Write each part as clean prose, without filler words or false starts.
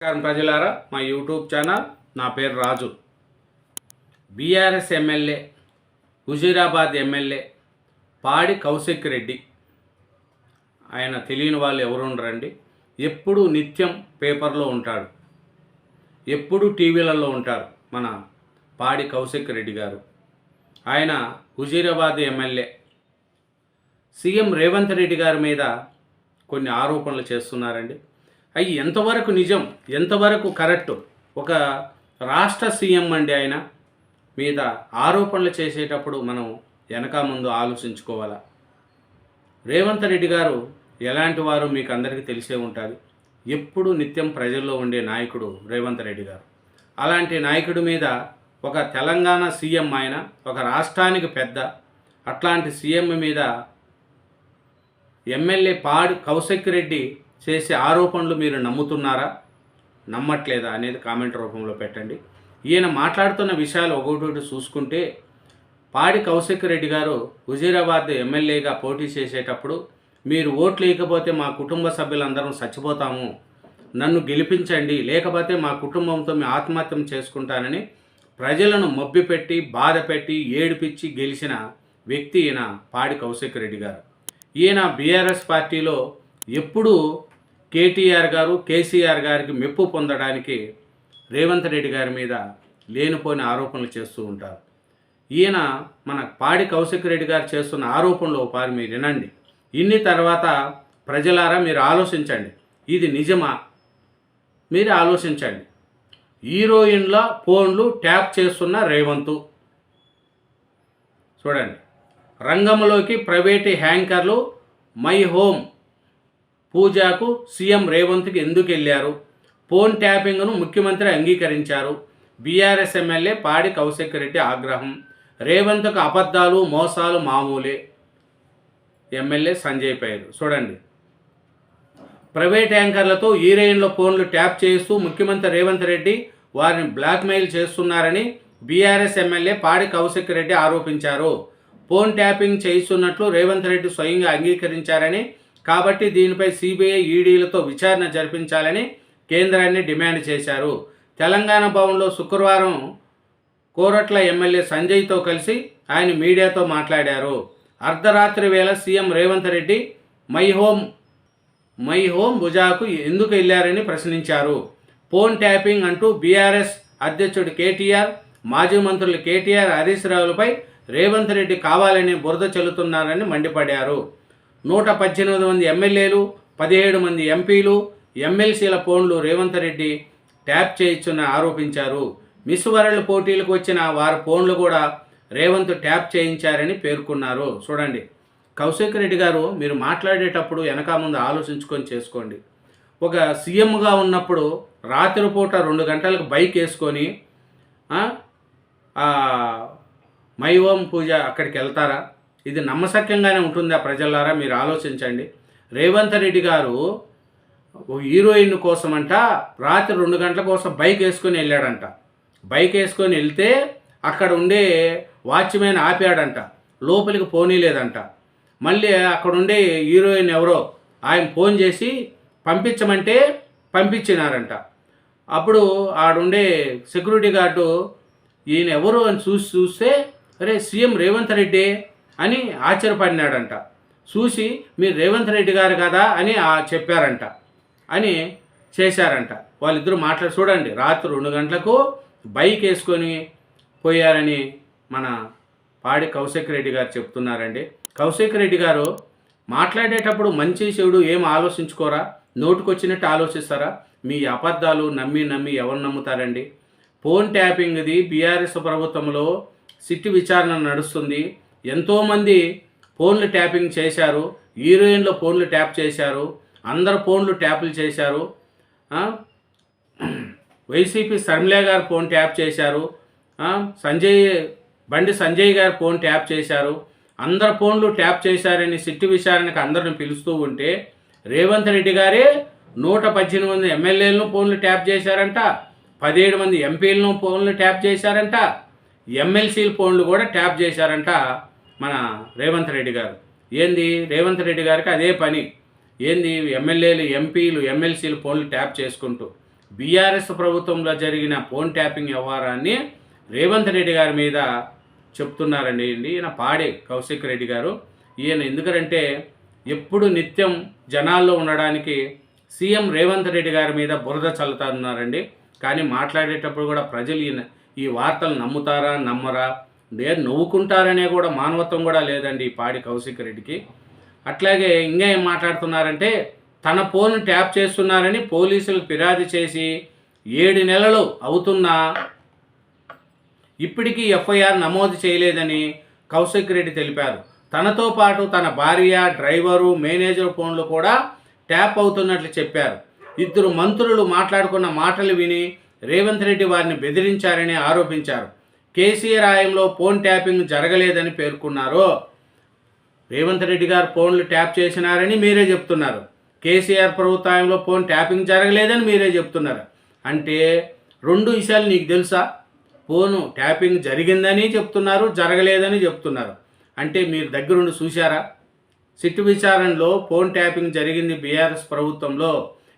నమస్కారం ప్రజలారా, మా యూట్యూబ్ ఛానల్. నా పేరు రాజు. బీఆర్ఎస్ ఎమ్మెల్యే, హుజూరాబాద్ ఎమ్మెల్యే పాడి కౌశిక్ రెడ్డి. ఆయన తెలియని వాళ్ళు ఎవరు ఉండరండి. ఎప్పుడు నిత్యం పేపర్లో ఉంటాడు, ఎప్పుడు టీవీలలో ఉంటారు మన పాడి కౌశిక్ రెడ్డి గారు. ఆయన హుజూరాబాద్ ఎమ్మెల్యే. సీఎం రేవంత్ రెడ్డి గారి మీద కొన్ని ఆరోపణలు చేస్తున్నారండి. అవి ఎంతవరకు నిజం, ఎంతవరకు కరెక్ట్? ఒక రాష్ట్ర సీఎం అండి, ఆయన మీద ఆరోపణలు చేసేటప్పుడు మనం వెనక ముందు ఆలోచించుకోవాలా. రేవంత్ రెడ్డి గారు ఎలాంటి వారు మీకు అందరికీ తెలిసే ఉంటుంది. ఎప్పుడు నిత్యం ప్రజల్లో ఉండే నాయకుడు రేవంత్ రెడ్డి గారు. అలాంటి నాయకుడి మీద ఒక తెలంగాణ సీఎం, ఆయన ఒక రాష్ట్రానికి పెద్ద, అట్లాంటి సీఎం మీద ఎమ్మెల్యే పాడి కౌశిక్ రెడ్డి చేసే ఆరోపణలు మీరు నమ్ముతున్నారా, నమ్మట్లేదా అనేది కామెంట్ రూపంలో పెట్టండి. ఈయన మాట్లాడుతున్న విషయాలు ఒకటి చూసుకుంటే, పాడి కౌశిక్ రెడ్డి గారు హుజూరాబాద్ ఎమ్మెల్యేగా పోటీ చేసేటప్పుడు, మీరు ఓట్లు వేయకపోతే మా కుటుంబ సభ్యులందరం చచ్చిపోతాము, నన్ను గెలిపించండి, లేకపోతే మా కుటుంబంతో మీ ఆత్మహత్యం చేసుకుంటానని ప్రజలను మభ్యపెట్టి, బాధపెట్టి, ఏడిపించి గెలిచిన వ్యక్తి ఈయన పాడి కౌశిక్ రెడ్డి గారు. ఈయన బీఆర్ఎస్ పార్టీలో ఎప్పుడూ కేటీఆర్ గారు, కేసీఆర్ గారికి మెప్పు పొందడానికి రేవంత్ రెడ్డి గారి మీద లేనిపోని ఆరోపణలు చేస్తూ ఉంటారు. ఈయన మన పాడి కౌశిక్ రెడ్డి గారు చేస్తున్న ఆరోపణలు ఒకసారి మీరు వినండి. ఇన్ని తర్వాత ప్రజలారా మీరు ఆలోచించండి, ఇది నిజమా? మీరు ఆలోచించండి. హీరోయిన్ల ఫోన్లు ట్యాప్ చేస్తున్న రేవంతు చూడండి. రంగంలోకి ప్రైవేటు హ్యాంకర్లు మై హోమ్ పూజకు సీఎం రేవంత్కి ఎందుకు వెళ్ళారు? ఫోన్ ట్యాపింగ్ను ముఖ్యమంత్రి అంగీకరించారు. బీఆర్ఎస్ ఎమ్మెల్యే పాడి కౌశిక్ రెడ్డి ఆగ్రహం. రేవంత్కు అబద్ధాలు, మోసాలు మామూలే. ఎమ్మెల్యే సంజయ్ పైరు చూడండి. ప్రైవేట్ యాంకర్లతో హీరోయిన్ల ఫోన్లు ట్యాప్ చేస్తూ ముఖ్యమంత్రి రేవంత్ రెడ్డి వారిని బ్లాక్మెయిల్ చేస్తున్నారని బీఆర్ఎస్ ఎమ్మెల్యే పాడి కౌశిక్ రెడ్డి ఆరోపించారు. ఫోన్ ట్యాపింగ్ చేయిస్తున్నట్లు రేవంత్ రెడ్డి స్వయంగా అంగీకరించారని, కాబట్టి దీనిపై సిబిఐ, ఈడీలతో విచారణ జరిపించాలని కేంద్రాన్ని డిమాండ్ చేశారు. తెలంగాణ భవన్లో శుక్రవారం కోరట్ల ఎమ్మెల్యే సంజయ్తో కలిసి ఆయన మీడియాతో మాట్లాడారు. అర్ధరాత్రి వేళ CM Revanth Reddy My Home భుజాకు ఎందుకు వెళ్ళారని ప్రశ్నించారు. ఫోన్ ట్యాపింగ్ అంటూ బీఆర్ఎస్ అధ్యక్షుడు కేటీఆర్, మాజీ మంత్రులు కేటీఆర్, హరీష్ రావులపై రేవంత్ రెడ్డి కావాలని బురద చల్లుతున్నారని మండిపడ్డారు. 118 మంది ఎమ్మెల్యేలు, 17 మంది ఎంపీలు, ఎమ్మెల్సీల ఫోన్లు రేవంత్ రెడ్డి ట్యాప్ చేయొచ్చని ఆరోపించారు. మిస్ వరల్డ్ పోటీలకు వచ్చిన వారి ఫోన్లు కూడా రేవంత్ ట్యాప్ చేయించారని పేర్కొన్నారు. చూడండి, కౌశిక్ రెడ్డి గారు మీరు మాట్లాడేటప్పుడు వెనక ముందు ఆలోచించుకొని చేసుకోండి. ఒక సీఎంగా ఉన్నప్పుడు రాత్రిపూట 2 గంటలకు బైక్ వేసుకొని మై హోమ్ పూజ అక్కడికి వెళ్తారా? ఇది నమ్మశక్యంగానే ఉంటుందా? ప్రజలారా మీరు ఆలోచించండి. రేవంత్ రెడ్డి గారు హీరోయిన్ కోసమంట రాత్రి 2 గంటల కోసం బైక్ వేసుకొని వెళ్ళాడంట. బైక్ వేసుకొని వెళ్తే అక్కడ ఉండే వాచ్మెన్ ఆపాడంట, లోపలికి పోనీలేదంట. మళ్ళీ అక్కడ ఉండే హీరోయిన్ ఎవరో ఆయన ఫోన్ చేసి పంపించమంటే పంపించినారంట. అప్పుడు ఆడుండే సెక్యూరిటీ గార్డు ఈయన ఎవరు అని చూస్తే అరే సీఎం రేవంత్ రెడ్డి అని ఆశ్చర్యపడినాడంట. చూసి మీరు రేవంత్ రెడ్డి గారు కదా అని చెప్పారంట, అని చేశారంట. వాళ్ళిద్దరూ చూడండి, రాత్రి 2 గంటలకు బైక్ వేసుకొని పోయారని మన పాడి కౌశిక్ రెడ్డి గారు చెప్తున్నారండి. కౌశిక్ రెడ్డి గారు మాట్లాడేటప్పుడు మంచి చెడు ఏం ఆలోచించుకోరా? నోటుకొచ్చినట్టు ఆలోచిస్తారా? మీ అబద్ధాలు నమ్మి ఎవరు నమ్ముతారండి? ఫోన్ ట్యాపింగ్ది బీఆర్ఎస్ ప్రభుత్వంలో సిట్ విచారణ నడుస్తుంది. ఎంతోమంది ఫోన్లు ట్యాపింగ్ చేశారు, హీరోయిన్ల ఫోన్లు ట్యాప్ చేశారు, అందరు ఫోన్లు ట్యాపులు చేశారు. వైసీపీ శర్మిల గారు ఫోన్ ట్యాప్ చేశారు, బండి సంజయ్ గారు ఫోన్ ట్యాప్ చేశారు. అందరు ఫోన్లు ట్యాప్ చేశారని సిట్ విచారణకు అందరిని పిలుస్తూ ఉంటే రేవంత్ రెడ్డి గారే 118 మంది ఎమ్మెల్యేలను ఫోన్లు ట్యాప్ చేశారంట, 17 మంది ఎంపీలను ఫోన్లు ట్యాప్ చేశారంట, ఎమ్మెల్సీల ఫోన్లు కూడా ట్యాప్ చేశారంట మన రేవంత్ రెడ్డి గారు. ఏంది రేవంత్ రెడ్డి గారికి అదే పని. ఏంది ఎమ్మెల్యేలు, ఎంపీలు, ఎమ్మెల్సీలు ఫోన్లు ట్యాప్ చేసుకుంటూ బీఆర్ఎస్ ప్రభుత్వంలో జరిగిన ఫోన్ ట్యాపింగ్ వ్యవహారాన్ని రేవంత్ రెడ్డి గారి మీద చెప్తున్నారండి. ఈయన పాడే కౌశిక్ రెడ్డి గారు. ఈయన ఎందుకంటే ఎప్పుడు నిత్యం జనాల్లో ఉండడానికి సీఎం రేవంత్ రెడ్డి గారి మీద బురద చల్లుతున్నారండి. కానీ మాట్లాడేటప్పుడు కూడా ప్రజలు ఈ వార్తలు నమ్ముతారా నమ్మరా, లేదు నవ్వుకుంటారనే కూడా మానవత్వం కూడా లేదండి ఈ పాడి కౌశిక్ రెడ్డికి. అట్లాగే ఇంకా ఏం మాట్లాడుతున్నారంటే తన ఫోన్ ట్యాప్ చేస్తున్నారని పోలీసులు ఫిర్యాదు చేసి 7 నెలలు అవుతున్నా ఇప్పటికీ ఎఫ్ఐఆర్ నమోదు చేయలేదని కౌశిక్ రెడ్డి తెలిపారు. తనతో పాటు తన భార్య, డ్రైవరు, మేనేజర్ ఫోన్లు కూడా ట్యాప్ అవుతున్నట్లు చెప్పారు. 2 మంత్రులు మాట్లాడుకున్న మాటలు విని రేవంత్ రెడ్డి వారిని బెదిరించారని ఆరోపించారు. కేసీఆర్ హయాంలో ఫోన్ ట్యాపింగ్ జరగలేదని పేర్కొన్నారు. రేవంత్ రెడ్డి గారు ఫోన్లు ట్యాప్ చేసినారని మీరే చెప్తున్నారు. కేసీఆర్ ప్రభుత్వంలో ఫోన్ ట్యాపింగ్ జరగలేదని మీరే చెప్తున్నారు. అంటే 2 విషయాలు నీకు తెలుసా? ఫోను ట్యాపింగ్ జరిగిందని చెప్తున్నారు, జరగలేదని చెప్తున్నారు. అంటే మీరు దగ్గరుండి చూశారా? సిట్టు విచారణలో ఫోన్ ట్యాపింగ్ జరిగింది బీఆర్ఎస్ ప్రభుత్వంలో.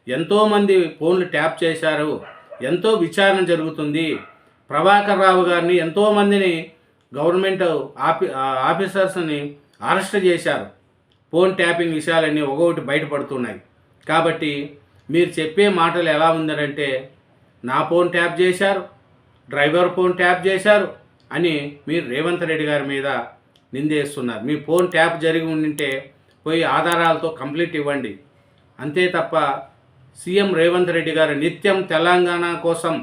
ఎంతోమంది ఫోన్లు ట్యాప్ చేశారు, ఎంతో విచారణ జరుగుతుంది. ప్రభాకర్ రావు గారిని ఎంతోమందిని గవర్నమెంట్ ఆఫీసర్స్ని అరెస్ట్ చేశారు. ఫోన్ ట్యాపింగ్ విషయాలన్నీ ఒక్కొక్కటి బయటపడుతున్నాయి. కాబట్టి మీరు చెప్పే మాటలు ఎలా ఉందంటే నా ఫోన్ ట్యాప్ చేశారు, డ్రైవర్ ఫోన్ ట్యాప్ చేశారు అని మీరు రేవంత్ రెడ్డి గారి మీద నిందేస్తున్నారు. మీ ఫోన్ ట్యాప్ జరిగి ఉంటే పోయి ఆధారాలతో కంప్లీట్ ఇవ్వండి. అంతే తప్ప సీఎం రేవంత్ రెడ్డి గారు నిత్యం తెలంగాణ కోసం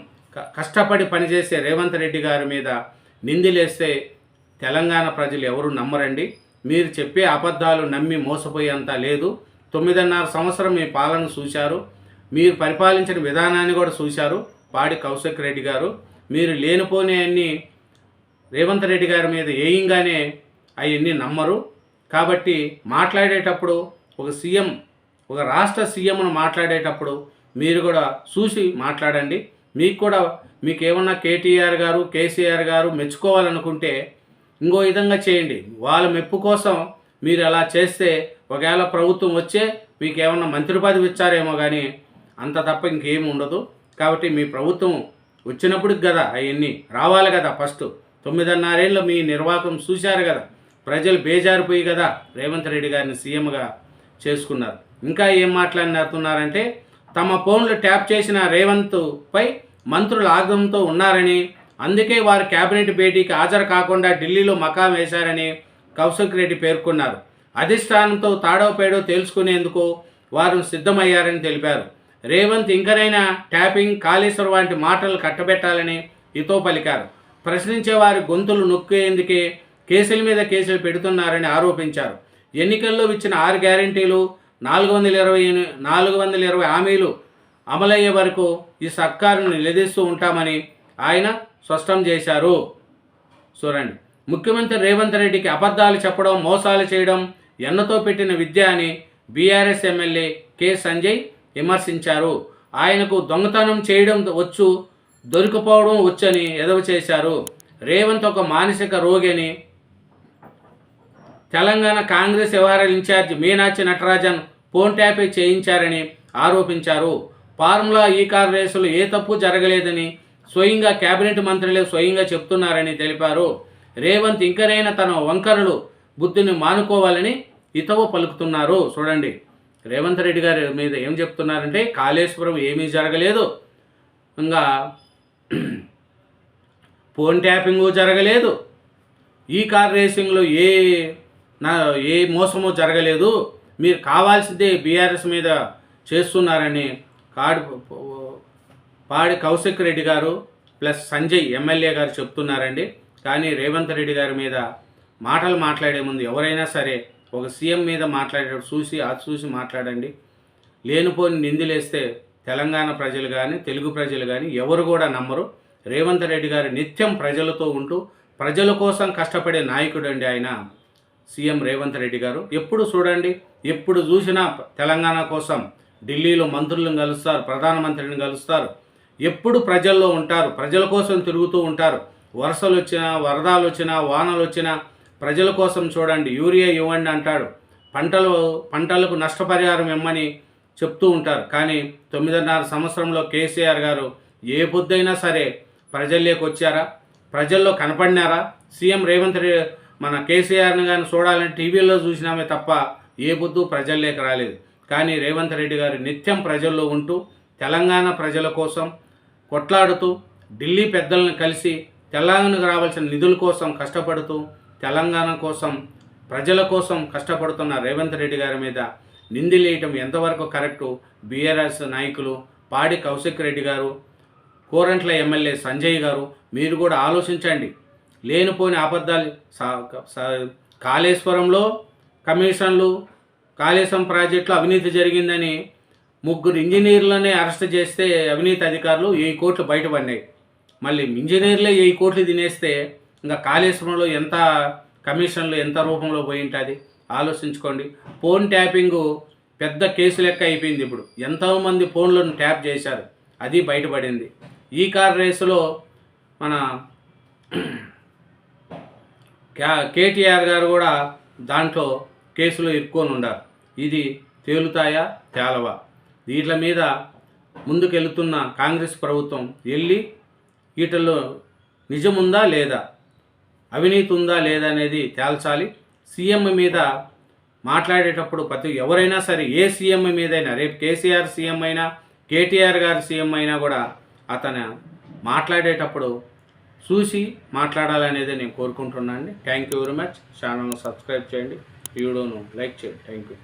కష్టపడి పనిచేసే రేవంత్ రెడ్డి గారి మీద నిందిలేస్తే తెలంగాణ ప్రజలు ఎవరు నమ్మరండి. మీరు చెప్పే అబద్ధాలు నమ్మి మోసపోయేంత లేదు. 9.5 సంవత్సరం మీ పాలన చూశారు, మీరు పరిపాలించిన విధానాన్ని కూడా చూశారు. పాడి కౌశిక్ రెడ్డి గారు మీరు లేనిపోని అన్ని రేవంత్ రెడ్డి గారి మీద వేయంగానే అవన్నీ నమ్మరు. కాబట్టి మాట్లాడేటప్పుడు ఒక రాష్ట్ర సీఎంను మాట్లాడేటప్పుడు మీరు కూడా చూసి మాట్లాడండి. మీకు ఏమన్నా కేటీఆర్ గారు, కేసీఆర్ గారు మెచ్చుకోవాలనుకుంటే ఇంకో విధంగా చేయండి. వాళ్ళ మెప్పు కోసం మీరు అలా చేస్తే ఒకవేళ ప్రభుత్వం వచ్చే మీకు ఏమన్నా మంత్రి పదవి ఇచ్చారేమో కానీ అంత తప్ప ఇంకేం ఉండదు. కాబట్టి మీ ప్రభుత్వం వచ్చినప్పటికి కదా అవన్నీ రావాలి కదా. ఫస్ట్ 9.5 ఏళ్ళు మీ నిర్వాహకం చూశారు కదా, ప్రజలు బేజారిపోయి కదా రేవంత్ రెడ్డి గారిని సీఎంగా చేసుకున్నారు. ఇంకా ఏం మాట్లాడుతున్నారంటే తమ ఫోన్లు ట్యాప్ చేసిన రేవంత్పై మంత్రులు ఆగ్రహంతో ఉన్నారని, అందుకే వారు కేబినెట్ భేటీకి హాజరు కాకుండా ఢిల్లీలో మకాం వేశారని కౌశిక్ రెడ్డి పేర్కొన్నారు. అధిష్టానంతో తాడో పేడో తేల్చుకునేందుకు వారు సిద్ధమయ్యారని తెలిపారు. రేవంత్ ఇంకనైనా ట్యాపింగ్, కాళేశ్వరం వంటి మాటలు కట్టబెట్టాలని హితో పలికారు. ప్రశ్నించే వారి గొంతులు నొక్కేందుకే కేసుల మీద కేసులు పెడుతున్నారని ఆరోపించారు. ఎన్నికల్లో ఇచ్చిన 6 గ్యారెంటీలు, 420 హామీలు అమలయ్యే వరకు ఈ సర్కారును నిలదీస్తూ ఉంటామని ఆయన స్పష్టం చేశారు. చూడండి, ముఖ్యమంత్రి రేవంత్ రెడ్డికి అబద్ధాలు చెప్పడం, మోసాలు చేయడం ఎన్నతో పెట్టిన విద్య అని బీఆర్ఎస్ ఎమ్మెల్యే కె సంజయ్ విమర్శించారు. ఆయనకు దొంగతనం చేయడం వచ్చు, దొరికిపోవడం వచ్చని ఎదవ చేశారు. రేవంత్ ఒక మానసిక రోగి అని తెలంగాణ కాంగ్రెస్ వ్యవహారాల ఇన్ఛార్జి మీనాక్షి నటరాజన్ ఫోన్ ట్యాపే చేయించారని ఆరోపించారు. ఫార్ములా ఈ కార్ రేసులు ఏ తప్పు జరగలేదని స్వయంగా కేబినెట్ మంత్రులే స్వయంగా చెప్తున్నారని తెలిపారు. రేవంత్ ఇంకనైనా తన వంకరలు బుద్ధిని మానుకోవాలని హితవు పలుకుతున్నారు. చూడండి, రేవంత్ రెడ్డి గారి మీద ఏం చెప్తున్నారంటే కాళేశ్వరం ఏమీ జరగలేదు, ఇంకా ఫోన్ ట్యాపింగు జరగలేదు, ఈ కార్ రేసింగ్లో ఏ మోసమో జరగలేదు, మీరు కావాల్సిందే బీఆర్ఎస్ మీద చేస్తున్నారని పాడి కౌశిక్ రెడ్డి గారు ప్లస్ సంజయ్ ఎమ్మెల్యే గారు చెప్తున్నారండి. కానీ రేవంత్ రెడ్డి గారి మీద మాటలు మాట్లాడే ముందు ఎవరైనా సరే ఒక సీఎం మీద మాట్లాడేటప్పుడు చూసి మాట్లాడండి. లేనిపోని నిందిలేస్తే తెలంగాణ ప్రజలు కానీ తెలుగు ప్రజలు కానీ ఎవరు కూడా నమ్మరు. రేవంత్ రెడ్డి గారు నిత్యం ప్రజలతో ఉంటూ ప్రజల కోసం కష్టపడే నాయకుడు అండి ఆయన సీఎం రేవంత్ రెడ్డి గారు. ఎప్పుడు చూడండి, ఎప్పుడు చూసినా తెలంగాణ కోసం ఢిల్లీలో మంత్రులను కలుస్తారు, ప్రధానమంత్రిని కలుస్తారు, ఎప్పుడు ప్రజల్లో ఉంటారు, ప్రజల కోసం తిరుగుతూ ఉంటారు. వర్షాలు వచ్చినా, వరదలు వచ్చినా, వానలు వచ్చినా ప్రజల కోసం చూడండి, యూరియా ఇవ్వండి అంటాడు, పంటలకు నష్టపరిహారం ఇమ్మని చెప్తూ ఉంటారు. కానీ 9.5 సంవత్సరంలో కేసీఆర్ గారు ఏ పొద్దైనా సరే ప్రజల్లోకి వచ్చారా? ప్రజల్లో కనపడినారా? సీఎం రేవంత్ రెడ్డి మన కేసీఆర్ని కానీ చూడాలని టీవీలో చూసినామే తప్ప ఏ పొద్దు ప్రజల్లోకి రాలేదు. కానీ రేవంత్ రెడ్డి గారు నిత్యం ప్రజల్లో ఉంటూ తెలంగాణ ప్రజల కోసం కొట్లాడుతూ ఢిల్లీ పెద్దలను కలిసి తెలంగాణకు రావాల్సిన నిధుల కోసం కష్టపడుతూ తెలంగాణ కోసం ప్రజల కోసం కష్టపడుతున్న రేవంత్ రెడ్డి గారి మీద నిందిలేయటం ఎంతవరకు కరెక్టు? బీఆర్ఎస్ నాయకులు పాడి కౌశిక్ రెడ్డి గారు, కోరంట్ల ఎమ్మెల్యే సంజయ్ గారు, మీరు కూడా ఆలోచించండి. లేనిపోని అబద్ధాలు. కాళేశ్వరంలో కమిషన్లు, కాళేశ్వరం ప్రాజెక్టులో అవినీతి జరిగిందని 3 ఇంజనీర్లనే అరెస్ట్ చేస్తే అవినీతి అధికారులు 1000 కోట్లు బయటపడినాయి. మళ్ళీ ఇంజనీర్లే 1000 కోట్లు తినేస్తే ఇంకా కాళేశ్వరంలో ఎంత కమిషన్లు ఎంత రూపంలో పోయి ఉంటుంది ఆలోచించుకోండి. ఫోన్ ట్యాపింగు పెద్ద కేసు లెక్క అయిపోయింది. ఇప్పుడు ఎంతోమంది ఫోన్లను ట్యాప్ చేశారు, అది బయటపడింది. ఈ కార్ రేసులో మన కేటీఆర్ గారు కూడా దాంట్లో కేసులో ఇరుక్కొని ఉన్నారు. ఇది తేలుతాయా తేలవా? వీటి మీద ముందుకెళ్తున్న కాంగ్రెస్ ప్రభుత్వం వెళ్ళి వీటిల్లో నిజముందా లేదా, అవినీతి ఉందా లేదా అనేది తేల్చాలి. సీఎం మీద మాట్లాడేటప్పుడు ఎవరైనా సరే, ఏ సీఎం మీదైనా, రేపు కేసీఆర్ సీఎం అయినా కేటీఆర్ గారు సీఎం అయినా కూడా అతను మాట్లాడేటప్పుడు చూసి మాట్లాడాలనేది నేను కోరుకుంటున్నాను అండి. Thank you very much. ఛానల్ను సబ్స్క్రైబ్ చేయండి, వీడియోను లైక్ చేయండి. Thank you.